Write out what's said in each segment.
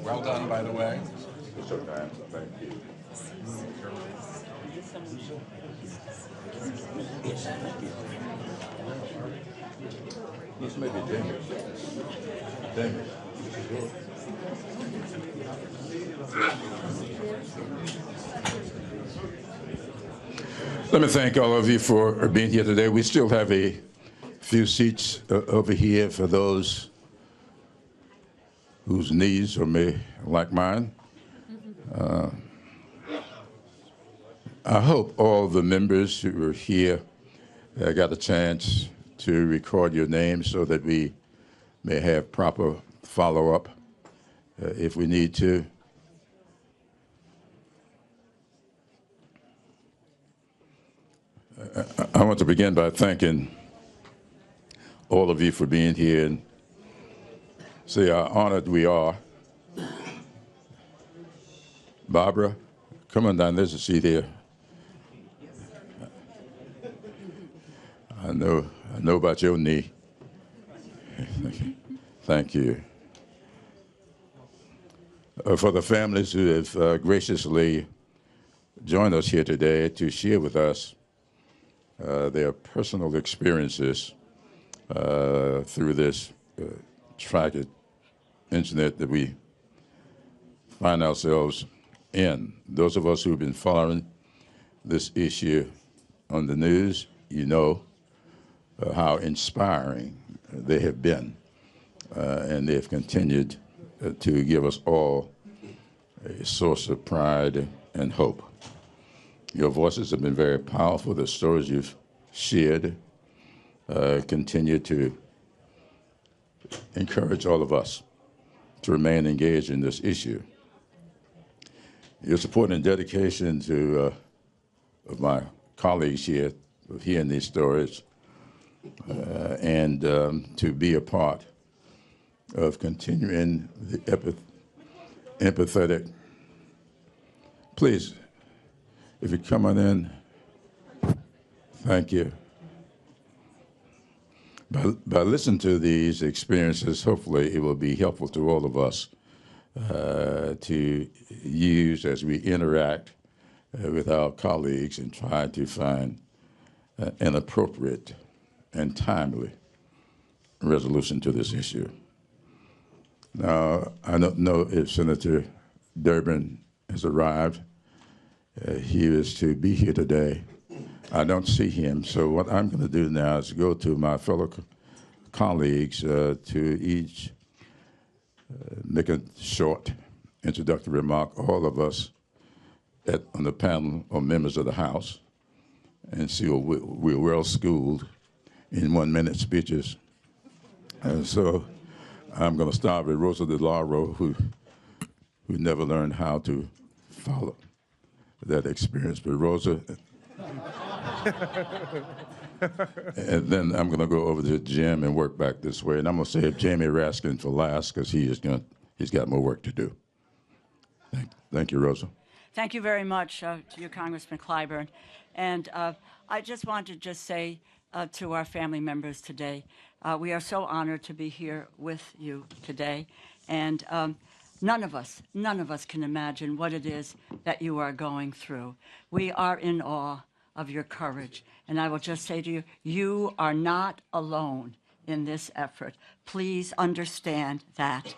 Well done, by the way. So kind. Thank you. This may be Dems. Dems. Let me thank all of you for being here today. We still have a few seats over here for those whose needs are like mine. I hope all the members who are here got a chance to record your names so that we may have proper follow-up if we need to. I want to begin by thanking all of you for being here and say how honored we are. Barbara, come on down, there's a seat here. I know about your knee. Thank you. For the families who have graciously joined us here today to share with us their personal experiences through this tragic incident that we find ourselves in. Those of us who have been following this issue on the news, you know how inspiring they have been, and they have continued to give us all a source of pride and hope. Your voices have been very powerful. The stories you've shared continue to encourage all of us to remain engaged in this issue. Your support and dedication to of my colleagues here of hearing these stories and to be a part of continuing the empathetic. Please, if you come on in, thank you. By listening to these experiences, hopefully it will be helpful to all of us to use as we interact with our colleagues and try to find an appropriate and timely resolution to this issue. Now, I don't know if Senator Durbin has arrived. He is to be here today. I don't see him, so what I'm going to do now is go to my fellow colleagues to each make a short introductory remark. All of us on the panel are members of the House, and so we're well schooled in 1-minute speeches. And so I'm going to start with Rosa DeLauro, who never learned how to follow that experience. But Rosa, and then I'm going to go over to Jim and work back this way. And I'm going to save Jamie Raskin for last because he's got more work to do. Thank you, Rosa. Thank you very much to you, Congressman Clyburn. And I just want to say to our family members today, we are so honored to be here with you today. And none of us can imagine what it is that you are going through. We are in awe of your courage. And I will just say to you, you are not alone in this effort. Please understand that.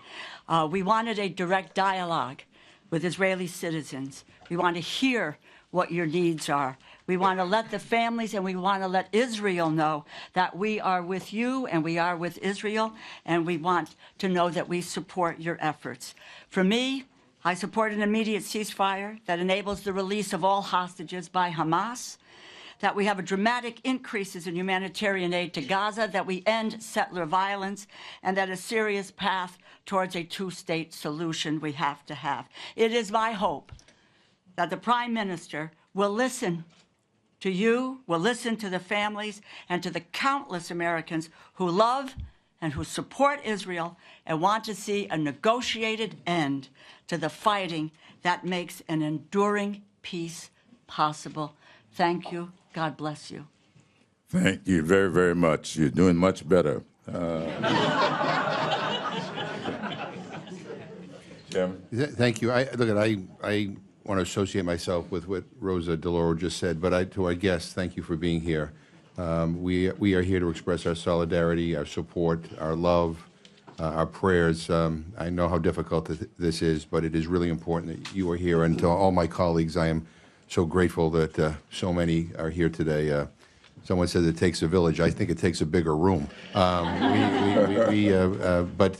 We wanted a direct dialogue with Israeli citizens. We want to hear what your needs are. We want to let the families and we want to let Israel know that we are with you and we are with Israel, and we want to know that we support your efforts. For me, I support an immediate ceasefire that enables the release of all hostages by Hamas, that we have dramatic increases in humanitarian aid to Gaza, that we end settler violence, and that a serious path towards a two-state solution we have to have. It is my hope that the Prime Minister will listen to you, will listen to the families, and to the countless Americans who love and who support Israel and want to see a negotiated end to the fighting that makes an enduring peace possible. Thank you. God bless you. Thank you very, very much. You're doing much better. Jim? Thank you. I want to associate myself with what Rosa DeLauro just said, but to our guests, thank you for being here. We are here to express our solidarity, our support, our love, our prayers. I know how difficult this is, but it is really important that you are here. And to all my colleagues, I am so grateful that so many are here today. Someone said it takes a village. I think it takes a bigger room. But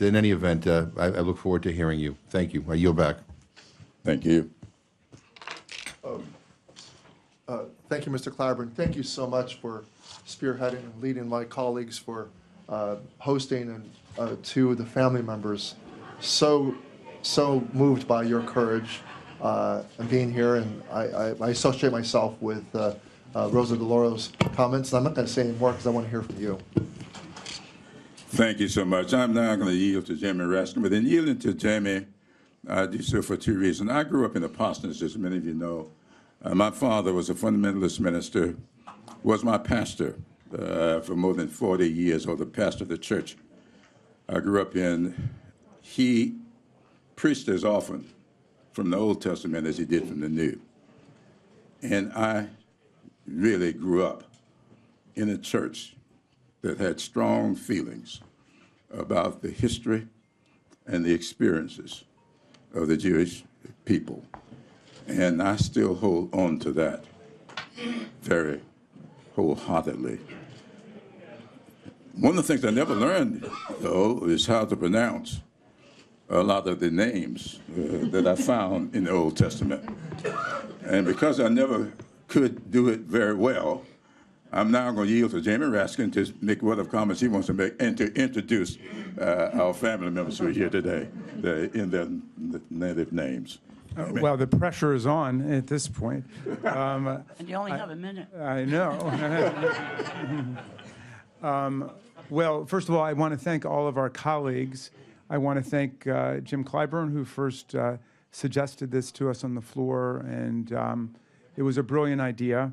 in any event, I look forward to hearing you. Thank you. I yield back. Thank you. Thank you, Mr. Clyburn. Thank you so much for spearheading and leading my colleagues for hosting and to the family members. So moved by your courage and being here, and I associate myself with Rosa DeLauro's comments. And I'm not going to say any more because I want to hear from you. Thank you so much. I'm now going to yield to Jamie Raskin, but in yielding to Jamie, I do so for two reasons. I grew up in the parsonage, as many of you know. My father was a fundamentalist minister, was my pastor for more than 40 years, or the pastor of the church I grew up in. He preached as often from the Old Testament as he did from the New. And I really grew up in a church that had strong feelings about the history and the experiences of the Jewish people. And I still hold on to that very wholeheartedly. One of the things I never learned, though, is how to pronounce a lot of the names that I found in the Old Testament. And because I never could do it very well, I'm now going to yield to Jamie Raskin to make whatever comments he wants to make and to introduce our family members who are here today in their native names. Well, the pressure is on at this point. And you only have a minute. I know. Well, first of all, I want to thank all of our colleagues. I want to thank Jim Clyburn, who first suggested this to us on the floor, and it was a brilliant idea.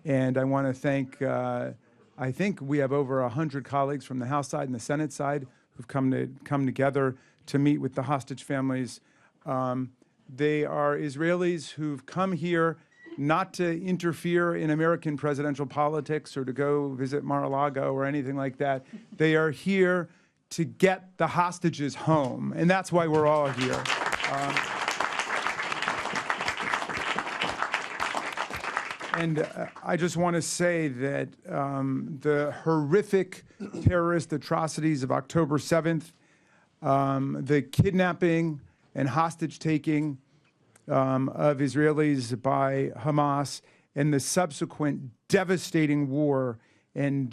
And I want to thank, I think we have over 100 colleagues from the House side and the Senate side who've come together to meet with the hostage families. They are Israelis who've come here not to interfere in American presidential politics or to go visit Mar-a-Lago or anything like that. They are here to get the hostages home, and that's why we're all here. And I just want to say that the horrific terrorist atrocities of October 7th, the kidnapping and hostage-taking of Israelis by Hamas, and the subsequent devastating war and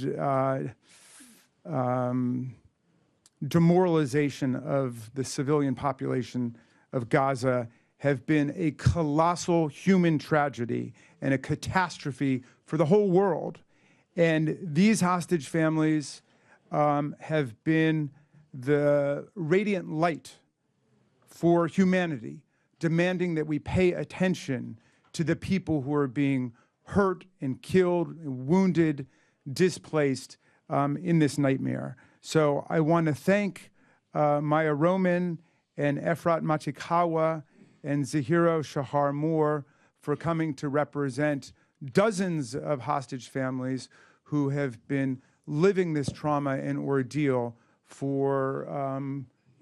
demoralization of the civilian population of Gaza have been a colossal human tragedy and a catastrophe for the whole world. And these hostage families have been the radiant light for humanity, demanding that we pay attention to the people who are being hurt and killed, and wounded, displaced in this nightmare. So I want to thank Maya Roman and Efrat Machika and Zahiro Shahar Moore for coming to represent dozens of hostage families who have been living this trauma and ordeal for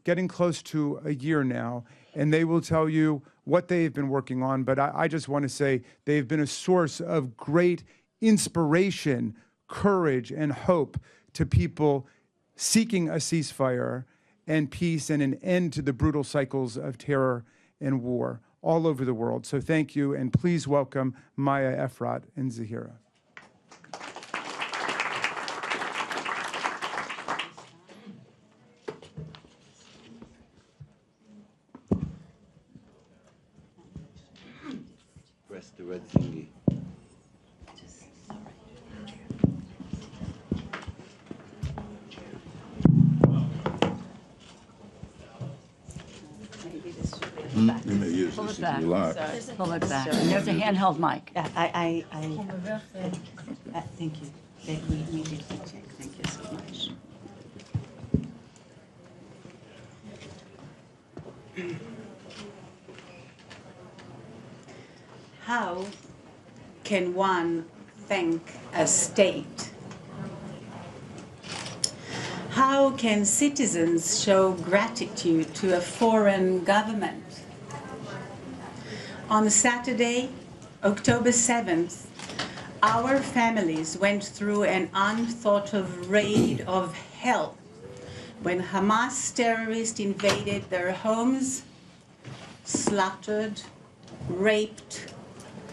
getting close to a year now. And they will tell you what they've been working on. But I just want to say they've been a source of great inspiration, courage, and hope to people seeking a ceasefire and peace and an end to the brutal cycles of terror and war all over the world. So thank you, and please welcome Maya, Efrat, and Zahira. Press the red thingy. You may use Pull this it if back. you like. Pull it back. And there's a handheld mic. Thank you. We did the check. Thank you so much. How can one thank a state? How can citizens show gratitude to a foreign government? On Saturday, October 7th, our families went through an unthought of raid of hell when Hamas terrorists invaded their homes, slaughtered, raped,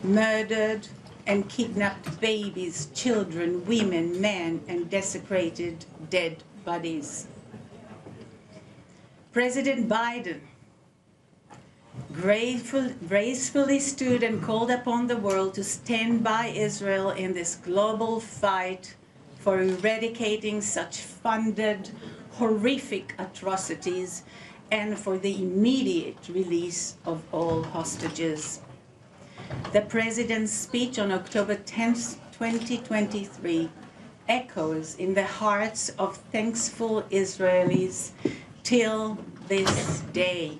murdered, and kidnapped babies, children, women, men, and desecrated dead bodies. President Biden gracefully stood and called upon the world to stand by Israel in this global fight for eradicating such funded, horrific atrocities and for the immediate release of all hostages. The President's speech on October 10th, 2023 echoes in the hearts of thankful Israelis till this day,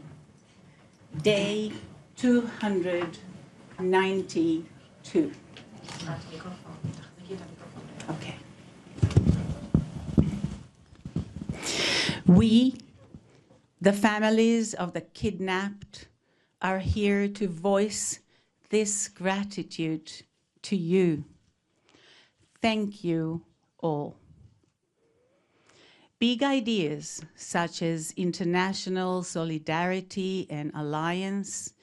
day 292. Okay. We, the families of the kidnapped, are here to voice this gratitude to you. Thank you all. Big ideas such as international solidarity and alliance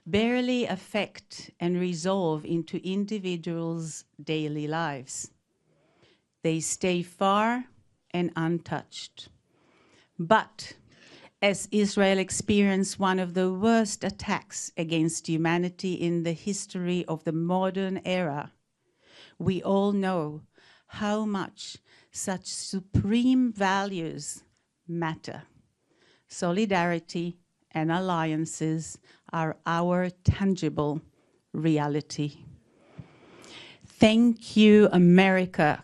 barely affect and resolve into individuals' daily lives. They stay far and untouched. But as Israel experienced one of the worst attacks against humanity in the history of the modern era, we all know how much such supreme values matter. Solidarity and alliances are our tangible reality. Thank you, America,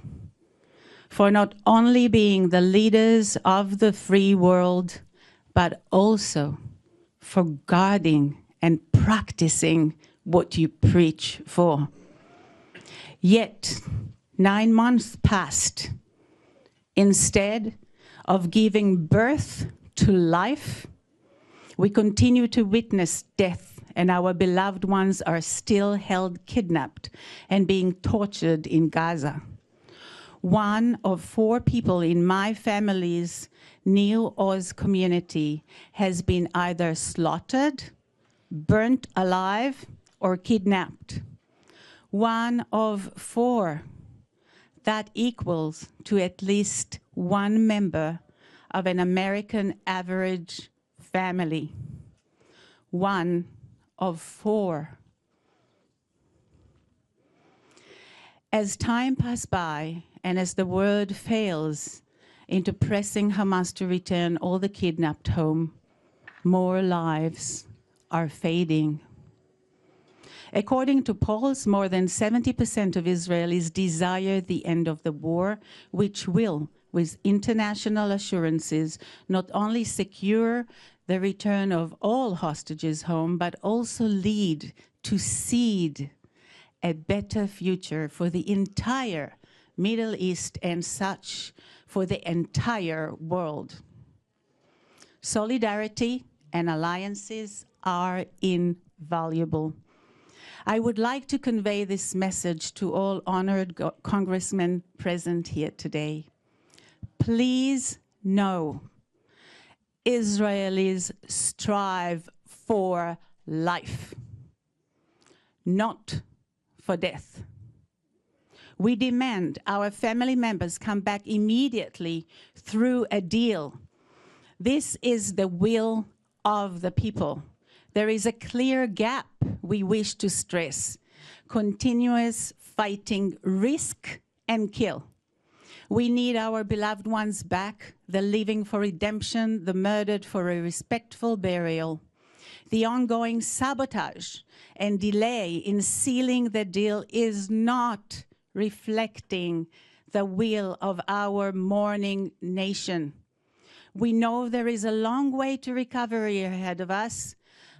for not only being the leaders of the free world, but also for guarding and practicing what you preach for. Yet, 9 months passed. Instead of giving birth to life, we continue to witness death, and our beloved ones are still held kidnapped and being tortured in Gaza. 1 of 4 people in my family's Neo Oz community has been either slaughtered, burnt alive, or kidnapped. 1 of 4. That equals to at least 1 member of an American average family. 1 of 4. As time passes by and as the world fails into pressing Hamas to return all the kidnapped home, more lives are fading. According to polls, more than 70% of Israelis desire the end of the war, which will, with international assurances, not only secure the return of all hostages home, but also lead to seed a better future for the entire Middle East and such for the entire world. Solidarity and alliances are invaluable. I would like to convey this message to all honored congressmen present here today. Please know, Israelis strive for life, not for death. We demand our family members come back immediately through a deal. This is the will of the people. There is a clear gap we wish to stress: continuous fighting, risk and kill. We need our beloved ones back, the living for redemption, the murdered for a respectful burial. The ongoing sabotage and delay in sealing the deal is not reflecting the will of our mourning nation. We know there is a long way to recovery ahead of us,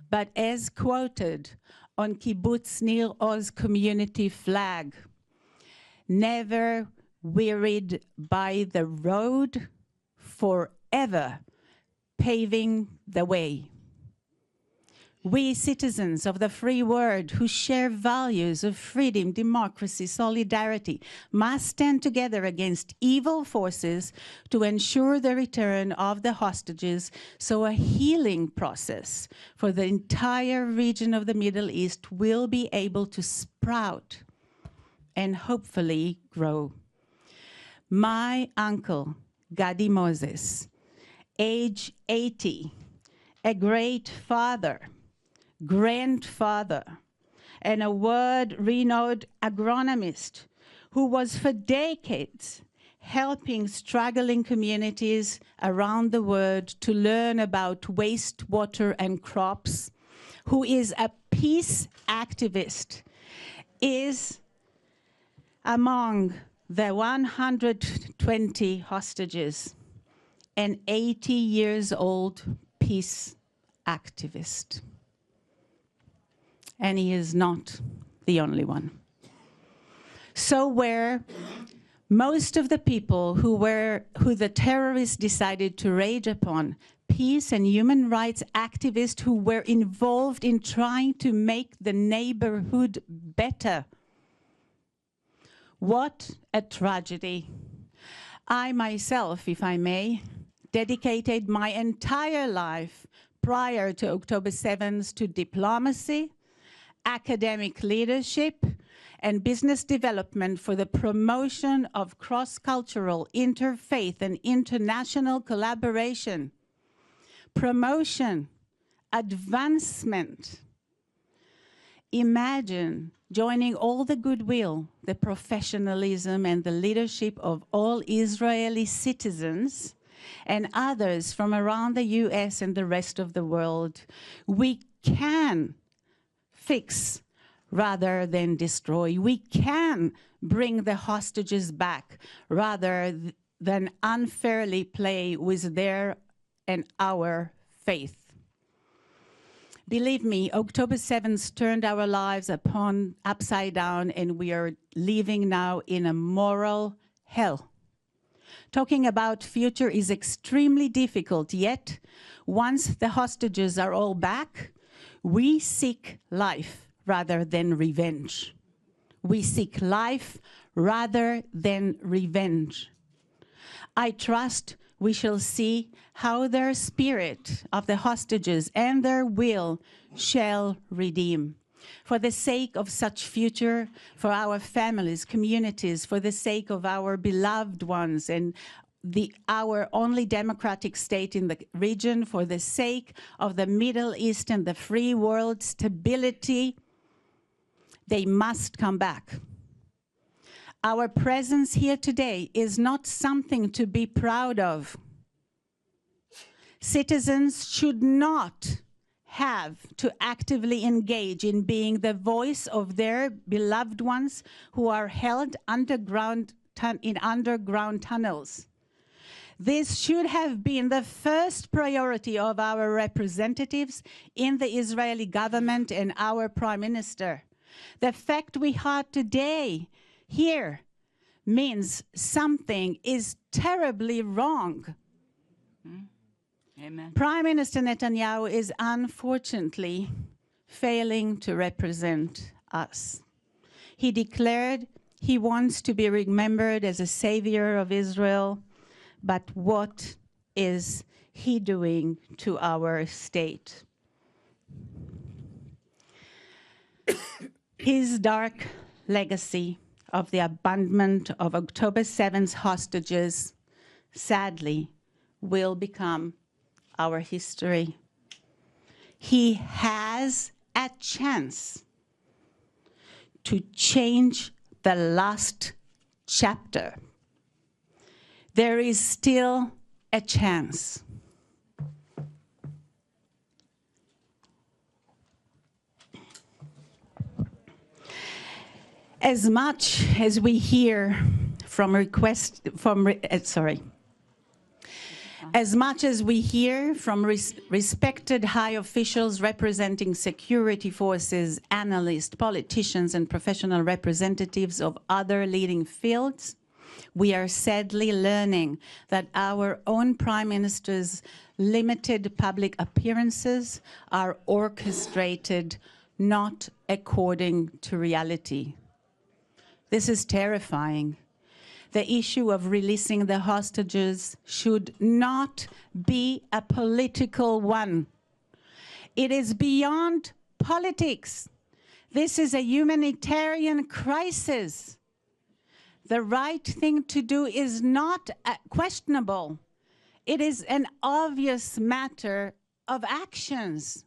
but as quoted, on Kibbutz Nir Oz community flag, never wearied by the road, forever paving the way. We citizens of the free world who share values of freedom, democracy, solidarity must stand together against evil forces to ensure the return of the hostages so a healing process for the entire region of the Middle East will be able to sprout and hopefully grow. My uncle, Gadi Moses, age 80, a great father, grandfather, and a world-renowned agronomist who was for decades helping struggling communities around the world to learn about wastewater and crops, who is a peace activist, is among the 120 hostages, an 80 years old peace activist. And he is not the only one. So were most of the people who the terrorists decided to raid upon, peace and human rights activists who were involved in trying to make the neighborhood better. What a tragedy. I myself, if I may, dedicated my entire life prior to October 7th to diplomacy, academic leadership, and business development for the promotion of cross-cultural, interfaith, and international collaboration, promotion, advancement. Imagine joining all the goodwill, the professionalism, and the leadership of all Israeli citizens and others from around the US and the rest of the world. We can fix rather than destroy. We can bring the hostages back rather than unfairly play with their and our faith. Believe me, October 7th turned our lives upside down, and we are living now in a moral hell. Talking about future is extremely difficult, yet once the hostages are all back, we seek life rather than revenge. We seek life rather than revenge. I trust we shall see how their spirit of the hostages and their will shall redeem. For the sake of such future, for our families, communities, for the sake of our beloved ones and our only democratic state in the region, for the sake of the Middle East and the free world stability, they must come back. Our presence here today is not something to be proud of. Citizens should not have to actively engage in being the voice of their beloved ones who are held in underground tunnels. This should have been the first priority of our representatives in the Israeli government and our Prime Minister. The fact we had today here means something is terribly wrong. Amen. Prime Minister Netanyahu is unfortunately failing to represent us. He declared he wants to be remembered as a savior of Israel, but what is he doing to our state? His dark legacy of the abandonment of October 7th hostages, sadly, will become our history. He has a chance to change the last chapter. There is still a chance. As much as we hear from As much as we hear from respected high officials representing security forces, analysts, politicians, and professional representatives of other leading fields, we are sadly learning that our own Prime Minister's limited public appearances are orchestrated not according to reality. This is terrifying. The issue of releasing the hostages should not be a political one. It is beyond politics. This is a humanitarian crisis. The right thing to do is not questionable. It is an obvious matter of actions.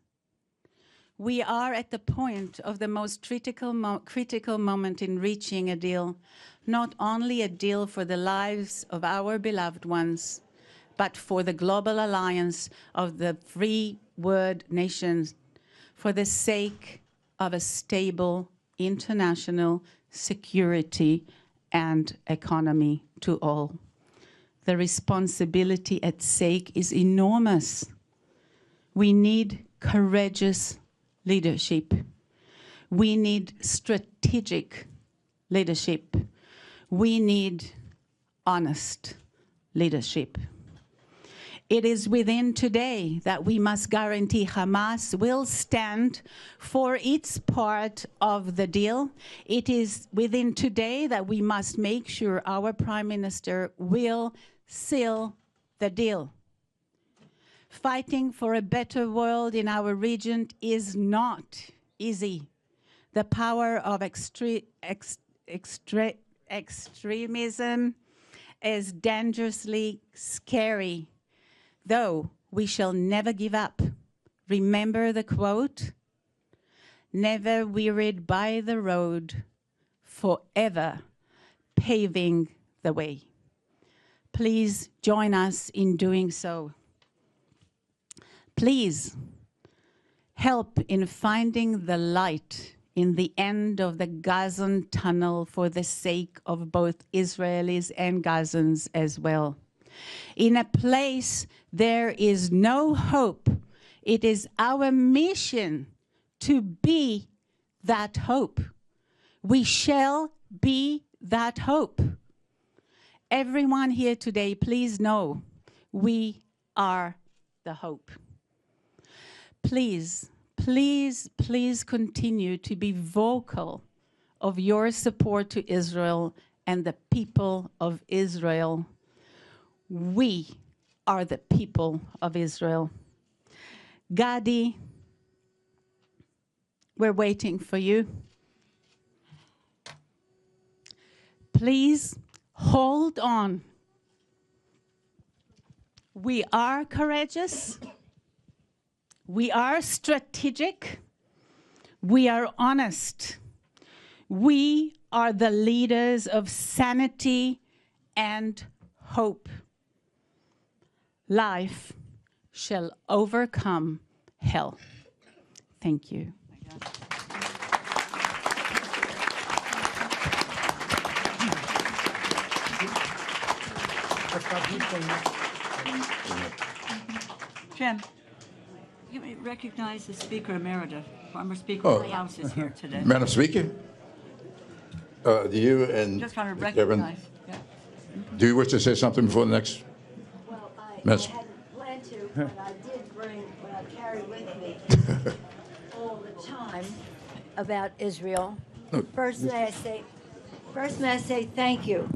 We are at the point of the most critical moment in reaching a deal, not only a deal for the lives of our beloved ones, but for the global alliance of the free world nations, for the sake of a stable international security and economy to all. The responsibility at stake is enormous. We need courageous leadership. We need strategic leadership. We need honest leadership. It is within today that we must guarantee Hamas will stand for its part of the deal. It is within today that we must make sure our Prime Minister will seal the deal. Fighting for a better world in our region is not easy. The power of extremism is dangerously scary, though we shall never give up. Remember the quote, "Never wearied by the road, forever paving the way." Please join us in doing so. Please help in finding the light in the end of the Gazan tunnel for the sake of both Israelis and Gazans as well. In a place there is no hope, it is our mission to be that hope. We shall be that hope. Everyone here today, please know we are the hope. Please, please, please continue to be vocal of your support to Israel and the people of Israel. We are the people of Israel. Gadi, we're waiting for you. Please hold on. We are courageous. We are strategic. We are honest. We are the leaders of sanity and hope. Life shall overcome hell. Thank you. Jim, you may recognize the Speaker Emerita, former Speaker of the House is here today. Madam Speaker, do you and Just want to Kevin, recognize. Yeah. do you wish to say something before the next? Well, I Miss- hadn't planned to, but I did bring what I carry with me all the time about Israel. First, may I say thank you.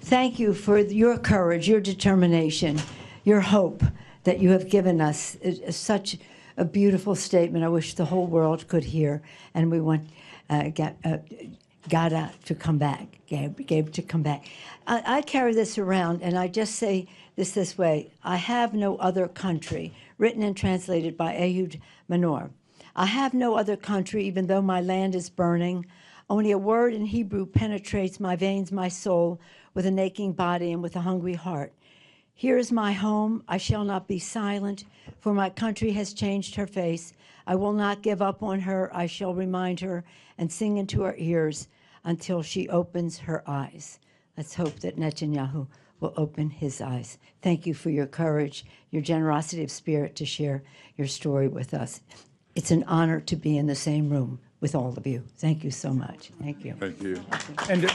Thank you for your courage, your determination, your hope that you have given us. It's such a beautiful statement. I wish the whole world could hear. And we want Gada to come back, Gabe to come back. I carry this around, and I just say this way. I have no other country, written and translated by Ehud Manor. I have no other country, even though my land is burning. Only a word in Hebrew penetrates my veins, my soul, with an aching body and with a hungry heart. Here is my home. I shall not be silent, for my country has changed her face. I will not give up on her. I shall remind her and sing into her ears until she opens her eyes. Let's hope that Netanyahu will open his eyes. Thank you for your courage, your generosity of spirit to share your story with us. It's an honor to be in the same room with all of you. Thank you so much. Thank you. Thank you. And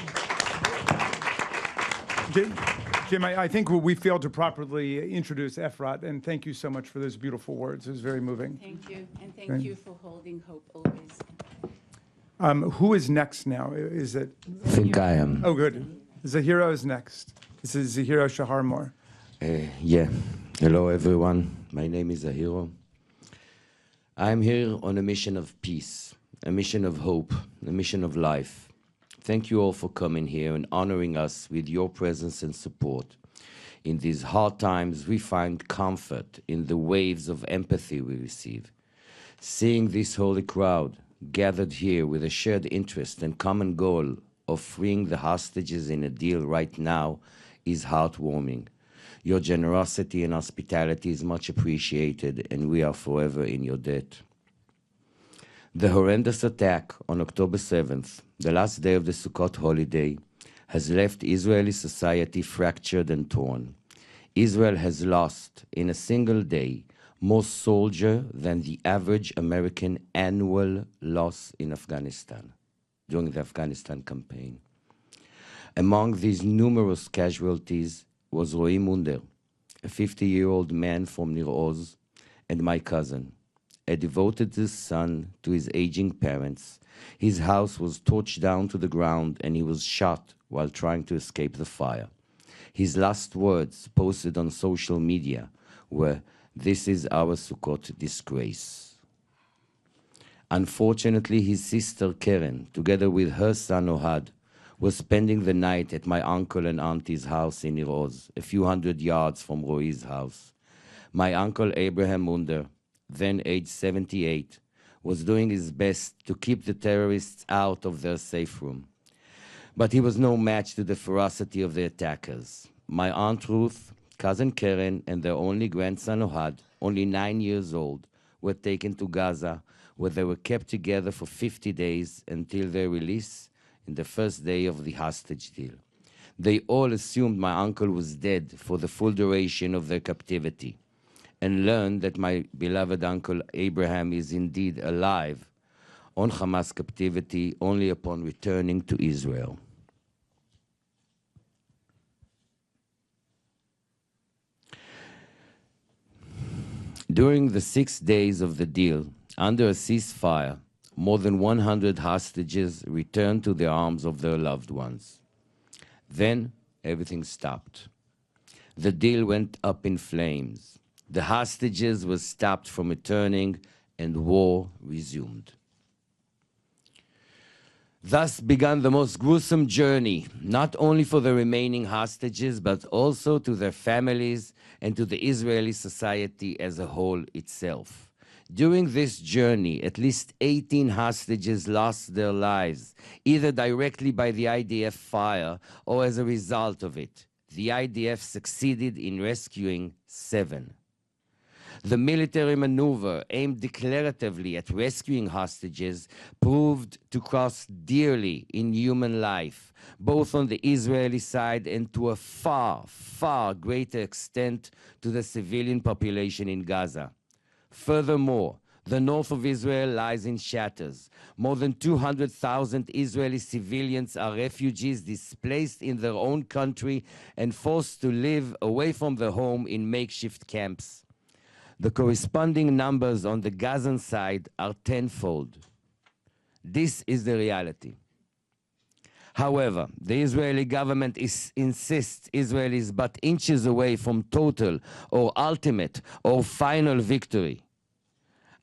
Jim, I think we failed to properly introduce Efrat, and thank you so much for those beautiful words. It was very moving. Thank you, and thank you for holding hope always. Who is next now? Is it? I think I am. Oh, good. Zahiro is next. This is Zahiro Shahar more. Yeah. Hello, everyone. My name is Zahiro. I'm here on a mission of peace, a mission of hope, a mission of life. Thank you all for coming here and honoring us with your presence and support. In these hard times, we find comfort in the waves of empathy we receive. Seeing this holy crowd gathered here with a shared interest and common goal of freeing the hostages in a deal right now is heartwarming. Your generosity and hospitality is much appreciated, and we are forever in your debt. The horrendous attack on October 7th, the last day of the Sukkot holiday, has left Israeli society fractured and torn. Israel has lost, in a single day, more soldiers than the average American annual loss in Afghanistan during the Afghanistan campaign. Among these numerous casualties was Roy Munder, a 50-year-old man from Nir Oz, and my cousin, a devoted son to his aging parents. His house was torched down to the ground and he was shot while trying to escape the fire. His last words posted on social media were, "This is our Sukkot disgrace." Unfortunately, his sister Keren, together with her son Ohad, was spending the night at my uncle and auntie's house in Nir Oz, a few hundred yards from Roi's house. My uncle Abraham Munder, then aged 78, was doing his best to keep the terrorists out of their safe room. But he was no match to the ferocity of the attackers. My Aunt Ruth, cousin Keren, and their only grandson Ohad, only 9 years old, were taken to Gaza, where they were kept together for 50 days until their release in the first day of the hostage deal. They all assumed my uncle was dead for the full duration of their captivity, and learned that my beloved uncle Abraham is indeed alive on Hamas captivity only upon returning to Israel. During the 6 days of the deal, under a ceasefire, more than 100 hostages returned to the arms of their loved ones. Then everything stopped. The deal went up in flames. The hostages were stopped from returning, and war resumed. Thus began the most gruesome journey, not only for the remaining hostages, but also to their families and to the Israeli society as a whole itself. During this journey, at least 18 hostages lost their lives, either directly by the IDF fire or as a result of it. The IDF succeeded in rescuing 7. The military maneuver aimed declaratively at rescuing hostages proved to cost dearly in human life, both on the Israeli side and to a far, far greater extent to the civilian population in Gaza. Furthermore, the north of Israel lies in shatters. More than 200,000 Israeli civilians are refugees displaced in their own country and forced to live away from their home in makeshift camps. The corresponding numbers on the Gazan side are tenfold. This is the reality. However, the Israeli government insists Israel is but inches away from total or ultimate or final victory.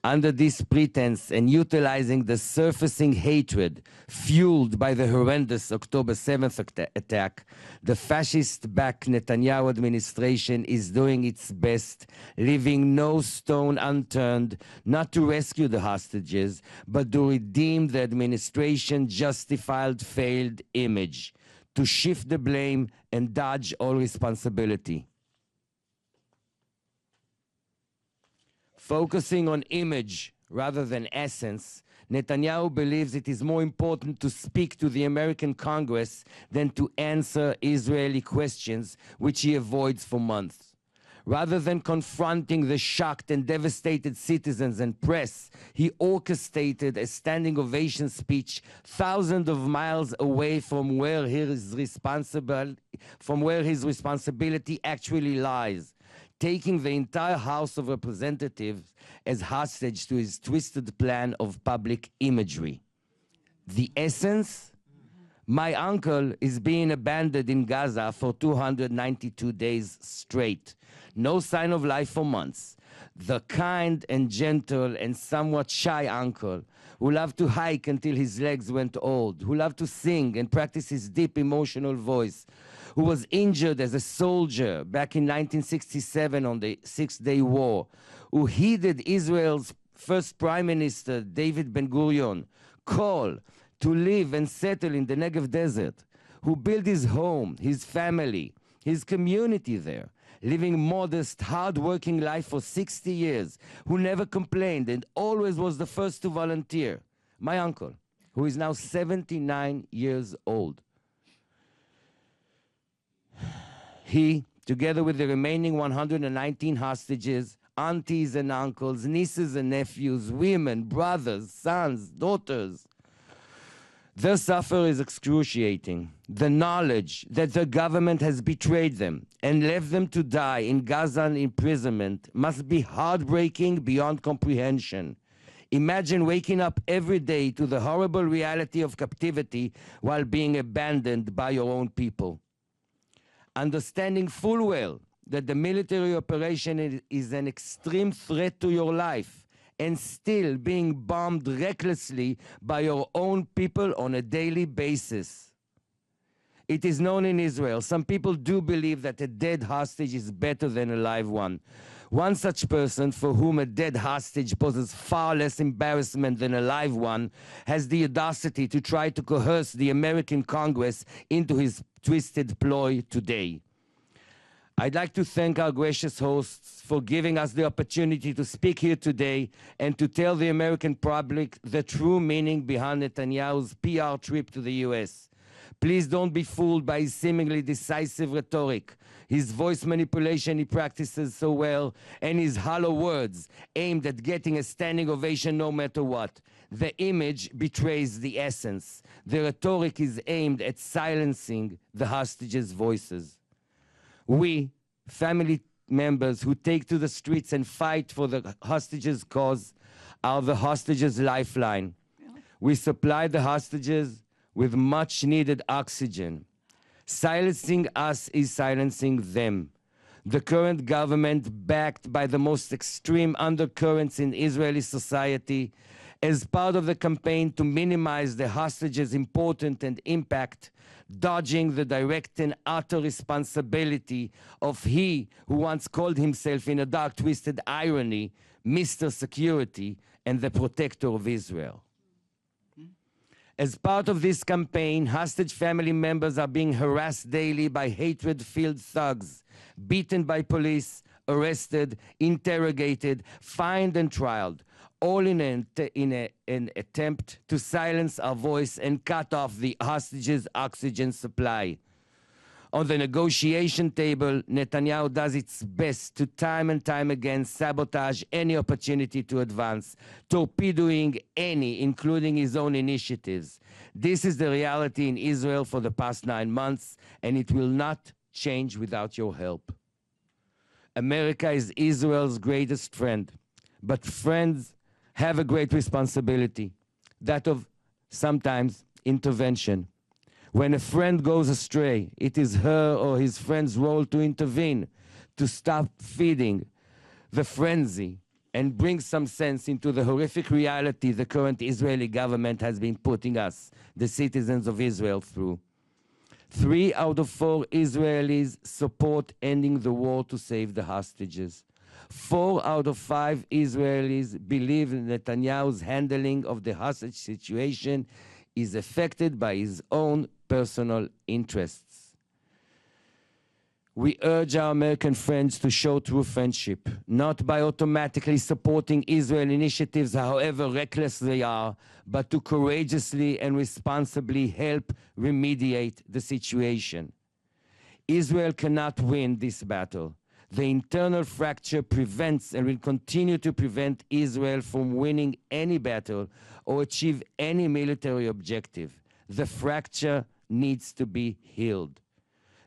Under this pretense and utilizing the surfacing hatred fueled by the horrendous October 7th attack, the fascist-backed Netanyahu administration is doing its best, leaving no stone unturned, not to rescue the hostages, but to redeem the administration's justified failed image, to shift the blame and dodge all responsibility. Focusing on image rather than essence, Netanyahu believes it is more important to speak to the American Congress than to answer Israeli questions, which he avoids for months. Rather than confronting the shocked and devastated citizens and press, he orchestrated a standing ovation speech thousands of miles away from where his responsibility actually lies, taking the entire House of Representatives as hostage to his twisted plan of public imagery. The essence? My uncle is being abandoned in Gaza for 292 days straight. No sign of life for months. The kind and gentle and somewhat shy uncle who loved to hike until his legs went old, who loved to sing and practice his deep emotional voice, who was injured as a soldier back in 1967 on the Six-Day War, who heeded Israel's first Prime Minister, David Ben-Gurion, call to live and settle in the Negev desert, who built his home, his family, his community there, living modest, hard-working life for 60 years, who never complained and always was the first to volunteer. My uncle, who is now 79 years old. He, together with the remaining 119 hostages, aunties and uncles, nieces and nephews, women, brothers, sons, daughters, their suffering is excruciating. The knowledge that the government has betrayed them and left them to die in Gazan imprisonment must be heartbreaking beyond comprehension. Imagine waking up every day to the horrible reality of captivity while being abandoned by your own people. Understanding full well that the military operation is an extreme threat to your life, and still being bombed recklessly by your own people on a daily basis. It is known in Israel, some people do believe that a dead hostage is better than a live one. One such person, for whom a dead hostage poses far less embarrassment than a live one, has the audacity to try to coerce the American Congress into his twisted ploy today. I'd like to thank our gracious hosts for giving us the opportunity to speak here today and to tell the American public the true meaning behind Netanyahu's PR trip to the US. Please don't be fooled by his seemingly decisive rhetoric, his voice manipulation he practices so well, and his hollow words aimed at getting a standing ovation no matter what. The image betrays the essence. The rhetoric is aimed at silencing the hostages' voices. We, family members who take to the streets and fight for the hostages' cause, are the hostages' lifeline. We supply the hostages with much-needed oxygen. Silencing us is silencing them. The current government, backed by the most extreme undercurrents in Israeli society, as part of the campaign to minimize the hostages' importance and impact, dodging the direct and utter responsibility of he who once called himself in a dark twisted irony, Mr. Security and the protector of Israel. As part of this campaign, hostage family members are being harassed daily by hatred-filled thugs, beaten by police, arrested, interrogated, fined and trialed, all in an attempt to silence our voice and cut off the hostages' oxygen supply. On the negotiation table, Netanyahu does its best to time and time again sabotage any opportunity to advance, torpedoing any, including his own initiatives. This is the reality in Israel for the past 9 months, and it will not change without your help. America is Israel's greatest friend, but friends have a great responsibility, that of sometimes intervention. When a friend goes astray, it is her or his friend's role to intervene, to stop feeding the frenzy and bring some sense into the horrific reality the current Israeli government has been putting us, the citizens of Israel, through. 3 out of 4 Israelis support ending the war to save the hostages. 4 out of 5 Israelis believe Netanyahu's handling of the hostage situation is affected by his own personal interests. We urge our American friends to show true friendship, not by automatically supporting Israel initiatives, however reckless they are, but to courageously and responsibly help remediate the situation. Israel cannot win this battle. The internal fracture prevents and will continue to prevent Israel from winning any battle or achieve any military objective. The fracture needs to be healed.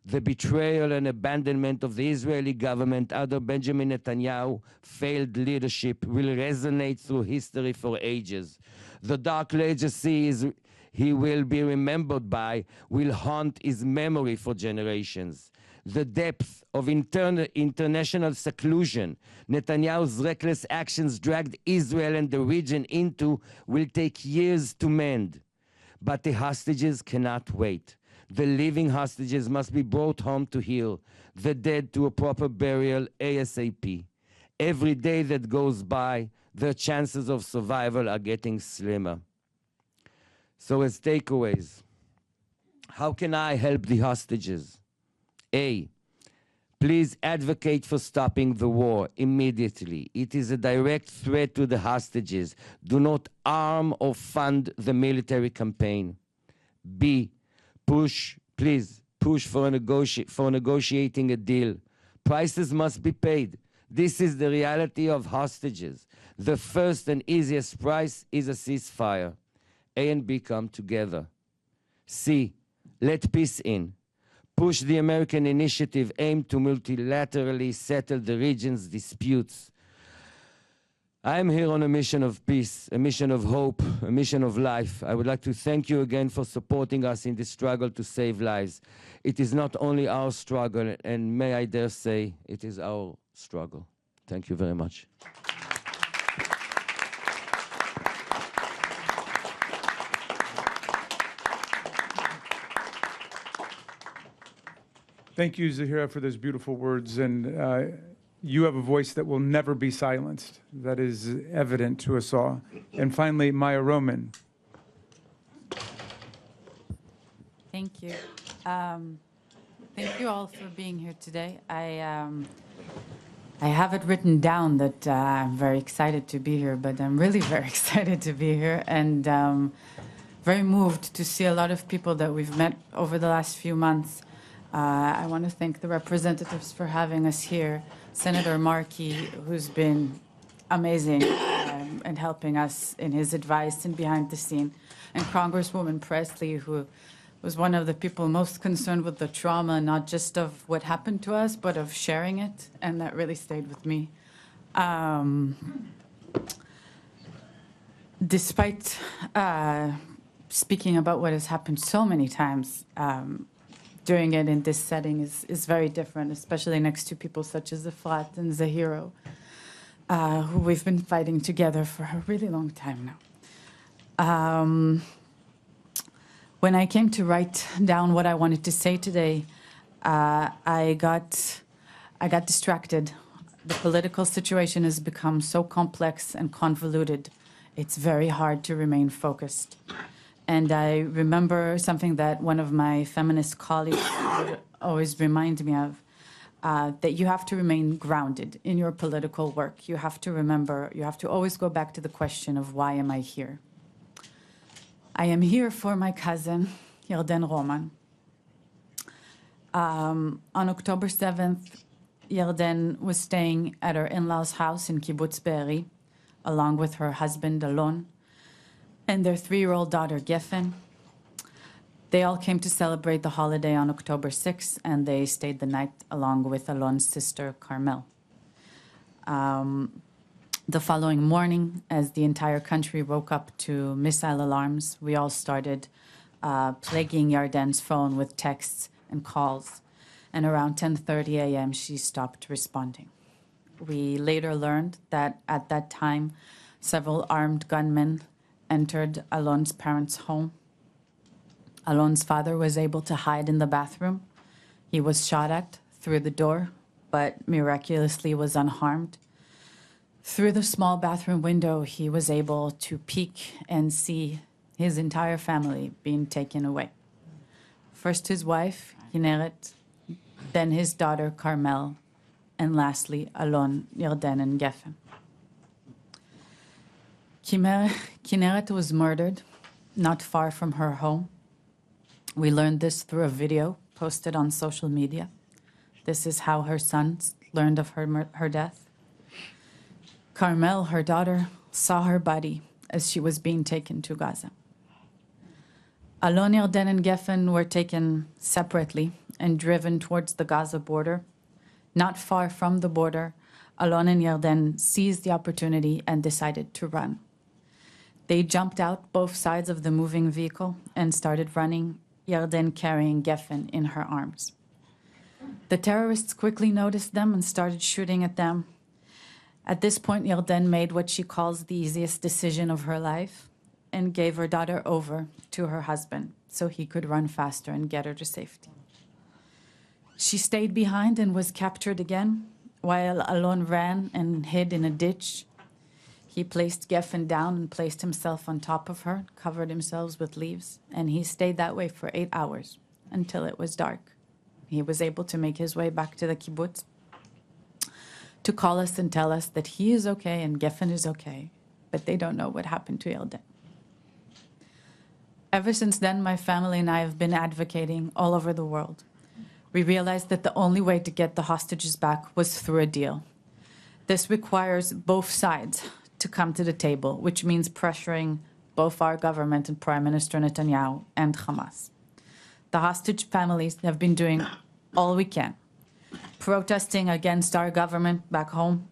The betrayal and abandonment of the Israeli government under Benjamin Netanyahu failed leadership will resonate through history for ages. The dark legacy he will be remembered by will haunt his memory for generations. The depth of international seclusion Netanyahu's reckless actions dragged Israel and the region into will take years to mend. But the hostages cannot wait. The living hostages must be brought home to heal, the dead to a proper burial ASAP. Every day that goes by, their chances of survival are getting slimmer. So as takeaways, how can I help the hostages? A, please advocate for stopping the war immediately. It is a direct threat to the hostages. Do not arm or fund the military campaign. B, please push for negotiating a deal. Prices must be paid. This is the reality of hostages. The first and easiest price is a ceasefire. A and B come together. C, let peace in. Push the American initiative aimed to multilaterally settle the region's disputes. I am here on a mission of peace, a mission of hope, a mission of life. I would like to thank you again for supporting us in this struggle to save lives. It is not only our struggle, and may I dare say, it is our struggle. Thank you very much. Thank you, Zahiro, for those beautiful words. And you have a voice that will never be silenced. That is evident to us all. And finally, Maya Roman. Thank you. Thank you all for being here today. I have it written down that I'm very excited to be here, but I'm really very excited to be here and very moved to see a lot of people that we've met over the last few months. I want to thank the representatives for having us here. Senator Markey, who's been amazing and helping us in his advice and behind the scene, and Congresswoman Presley, who was one of the people most concerned with the trauma, not just of what happened to us, but of sharing it, and that really stayed with me. Despite speaking about what has happened so many times, doing it in this setting is very different, especially next to people such as Efrat and Zahiro, who we've been fighting together for a really long time now. When I came to write down what I wanted to say today, I got distracted. The political situation has become so complex and convoluted, it's very hard to remain focused. And I remember something that one of my feminist colleagues would always remind me of, that you have to remain grounded in your political work. You have to remember, you have to always go back to the question of why am I here? I am here for my cousin, Yarden Roman. On October 7th, Yarden was staying at her in-laws' house in Kibbutz Be'eri, along with her husband, Alon, and their 3-year-old daughter, Geffen. They all came to celebrate the holiday on October 6th, and they stayed the night along with Alon's sister, Carmel. The following morning, as the entire country woke up to missile alarms, we all started plaguing Yarden's phone with texts and calls, and around 10:30 a.m., she stopped responding. We later learned that at that time, several armed gunmen entered Alon's parents' home. Alon's father was able to hide in the bathroom. He was shot at through the door, but miraculously was unharmed. Through the small bathroom window, he was able to peek and see his entire family being taken away. First his wife, Hineret, then his daughter Carmel, and lastly Alon, Yarden, and Geffen. Kineret was murdered not far from her home. We learned this through a video posted on social media. This is how her sons learned of her death. Carmel, her daughter, saw her body as she was being taken to Gaza. Alon, Yarden, and Geffen were taken separately and driven towards the Gaza border. Not far from the border, Alon and Yarden seized the opportunity and decided to run. They jumped out both sides of the moving vehicle and started running, Yarden carrying Geffen in her arms. The terrorists quickly noticed them and started shooting at them. At this point, Yarden made what she calls the easiest decision of her life and gave her daughter over to her husband so he could run faster and get her to safety. She stayed behind and was captured again, while Alon ran and hid in a ditch. He placed Geffen down and placed himself on top of her, covered himself with leaves, and he stayed that way for 8 hours until it was dark. He was able to make his way back to the kibbutz to call us and tell us that he is okay and Geffen is okay, but they don't know what happened to Yarden. Ever since then, my family and I have been advocating all over the world. We realized that the only way to get the hostages back was through a deal. This requires both sides to come to the table, which means pressuring both our government and Prime Minister Netanyahu and Hamas. The hostage families have been doing all we can, protesting against our government back home,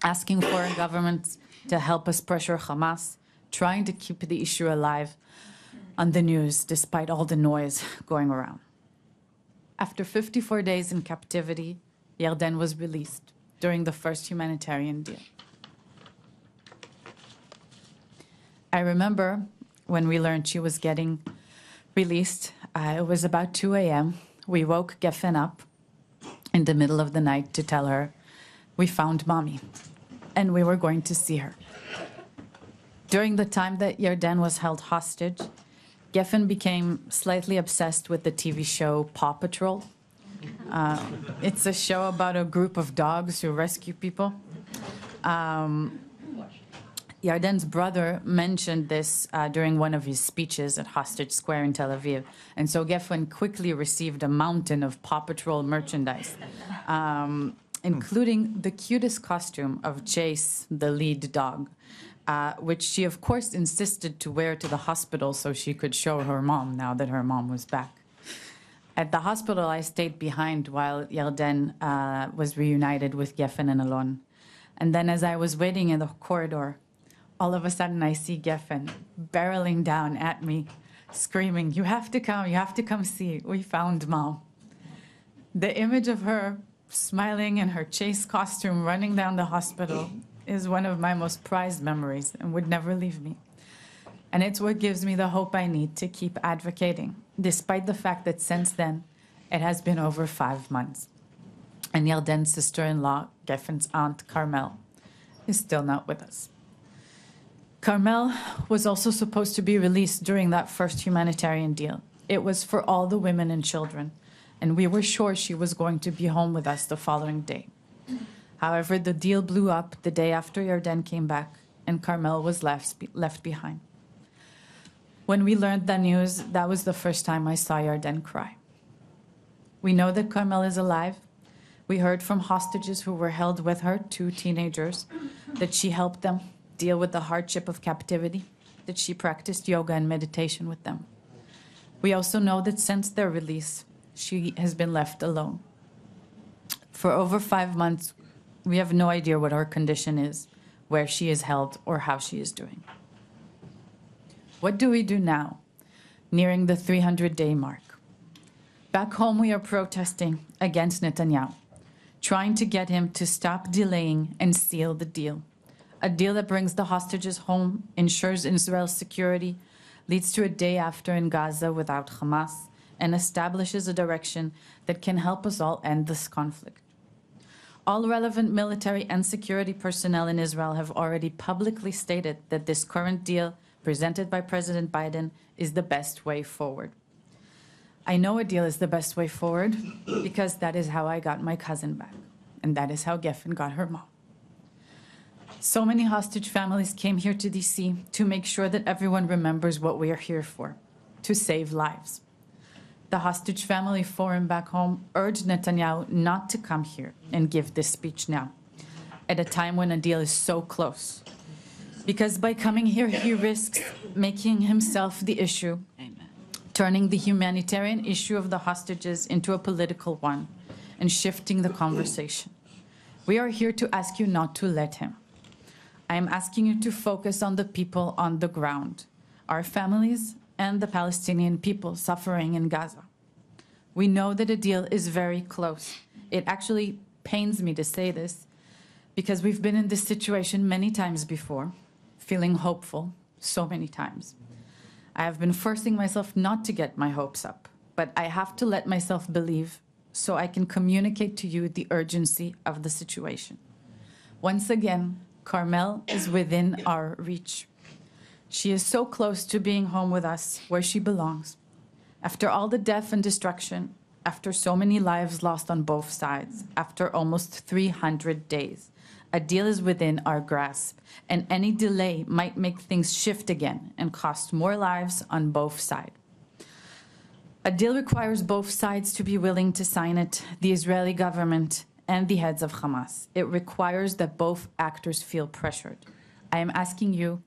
asking foreign governments to help us pressure Hamas, trying to keep the issue alive on the news despite all the noise going around. After 54 days in captivity, Yarden was released during the first humanitarian deal. I remember when we learned she was getting released, it was about 2 a.m. We woke Geffen up in the middle of the night to tell her we found mommy and we were going to see her. During the time that Yarden was held hostage, Geffen became slightly obsessed with the TV show Paw Patrol. It's a show about a group of dogs who rescue people. Yarden's brother mentioned this during one of his speeches at Hostage Square in Tel Aviv. And so Geffen quickly received a mountain of Paw Patrol merchandise, including the cutest costume of Chase, the lead dog, which she, of course, insisted to wear to the hospital so she could show her mom now that her mom was back. At the hospital, I stayed behind while Yarden was reunited with Geffen and Alon. And then as I was waiting in the corridor, all of a sudden I see Geffen barreling down at me, screaming, you have to come see, we found mom. The image of her smiling in her Chase costume running down the hospital is one of my most prized memories and would never leave me. And it's what gives me the hope I need to keep advocating, despite the fact that since then, it has been over 5 months. And Yarden's sister-in-law, Geffen's aunt, Carmel, is still not with us. Carmel was also supposed to be released during that first humanitarian deal. It was for all the women and children, and we were sure she was going to be home with us the following day. However, the deal blew up the day after Yarden came back, and Carmel was left behind. When we learned the news, that was the first time I saw Yarden cry. We know that Carmel is alive. We heard from hostages who were held with her, 2 teenagers, that she helped them deal with the hardship of captivity, that she practiced yoga and meditation with them. We also know that since their release, she has been left alone. For over 5 months, we have no idea what her condition is, where she is held, or how she is doing. What do we do now, nearing the 300-day mark? Back home, we are protesting against Netanyahu, trying to get him to stop delaying and seal the deal. A deal that brings the hostages home, ensures Israel's security, leads to a day after in Gaza without Hamas, and establishes a direction that can help us all end this conflict. All relevant military and security personnel in Israel have already publicly stated that this current deal presented by President Biden is the best way forward. I know a deal is the best way forward because that is how I got my cousin back, and that is how Geffen got her mom. So many hostage families came here to DC to make sure that everyone remembers what we are here for, to save lives. The hostage family forum back home urged Netanyahu not to come here and give this speech now, at a time when a deal is so close. Because by coming here, he risks making himself the issue, turning the humanitarian issue of the hostages into a political one, and shifting the conversation. We are here to ask you not to let him. I am asking you to focus on the people on the ground, our families and the Palestinian people suffering in Gaza. We know that a deal is very close. It actually pains me to say this because we've been in this situation many times before, feeling hopeful so many times. I have been forcing myself not to get my hopes up, but I have to let myself believe so I can communicate to you the urgency of the situation. Once again, Carmel is within our reach. She is so close to being home with us, where she belongs. After all the death and destruction, after so many lives lost on both sides, after almost 300 days, a deal is within our grasp, and any delay might make things shift again and cost more lives on both sides. A deal requires both sides to be willing to sign it, the Israeli government and the heads of Hamas. It requires that both actors feel pressured. I am asking you,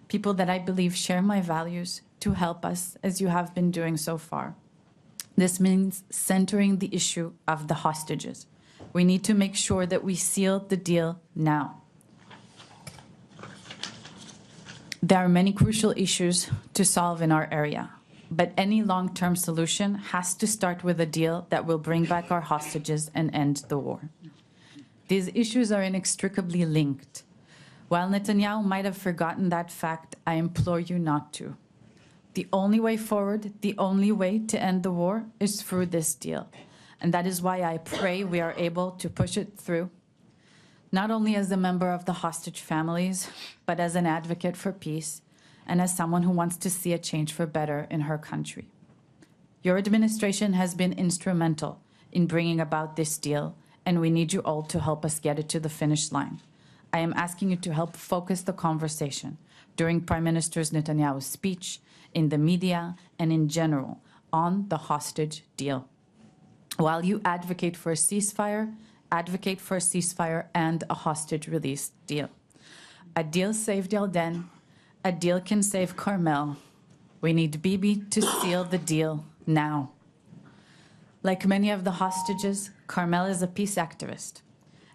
people that I believe share my values, to help us as you have been doing so far. This means centering the issue of the hostages. We need to make sure that we seal the deal now. There are many crucial issues to solve in our area, but any long-term solution has to start with a deal that will bring back our hostages and end the war. These issues are inextricably linked. While Netanyahu might have forgotten that fact, I implore you not to. The only way forward, the only way to end the war is through this deal. And that is why I pray we are able to push it through, not only as a member of the hostage families, but as an advocate for peace and as someone who wants to see a change for better in her country. Your administration has been instrumental in bringing about this deal, and we need you all to help us get it to the finish line. I am asking you to help focus the conversation during Prime Minister Netanyahu's speech, in the media, and in general, on the hostage deal. While you advocate for a ceasefire and a hostage release deal. A deal saved Yarden, a deal can save Carmel. We need Bibi to seal the deal now. Like many of the hostages, Carmel is a peace activist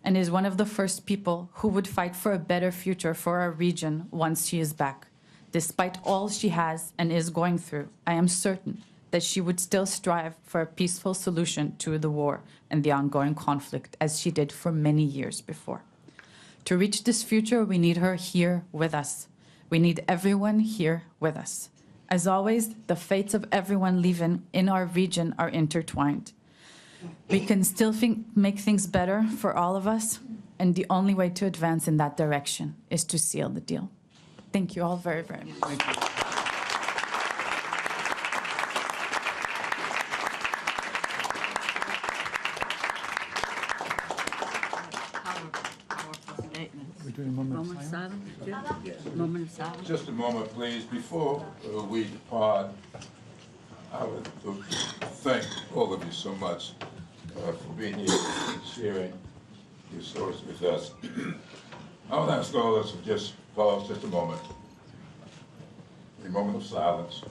and is one of the first people who would fight for a better future for our region once she is back. Despite all she has and is going through, I am certain that she would still strive for a peaceful solution to the war and the ongoing conflict, as she did for many years before. To reach this future, we need her here with us. We need everyone here with us. As always, the fates of everyone living in our region are intertwined. We can still make things better for all of us, and the only way to advance in that direction is to seal the deal. Thank you all very, very much. Thank you. Powerful statements. We're doing a moment of silence? Moment of silence? Just a moment, please. Before we depart, I would thank all of you so much for being here and sharing your stories with us. I would ask all of us to just pause just a moment of silence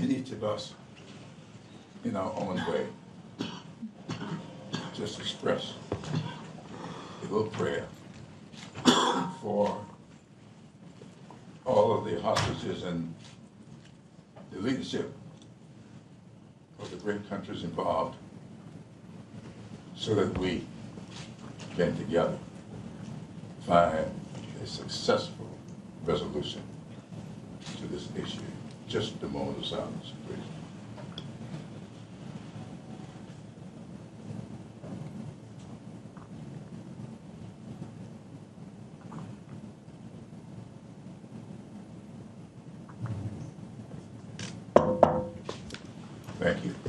in each of us in our own way. Just express a little prayer for all of the hostages and the leadership of the great countries involved, so that we can together find a successful resolution to this issue. Just a moment of silence, please. Thank you.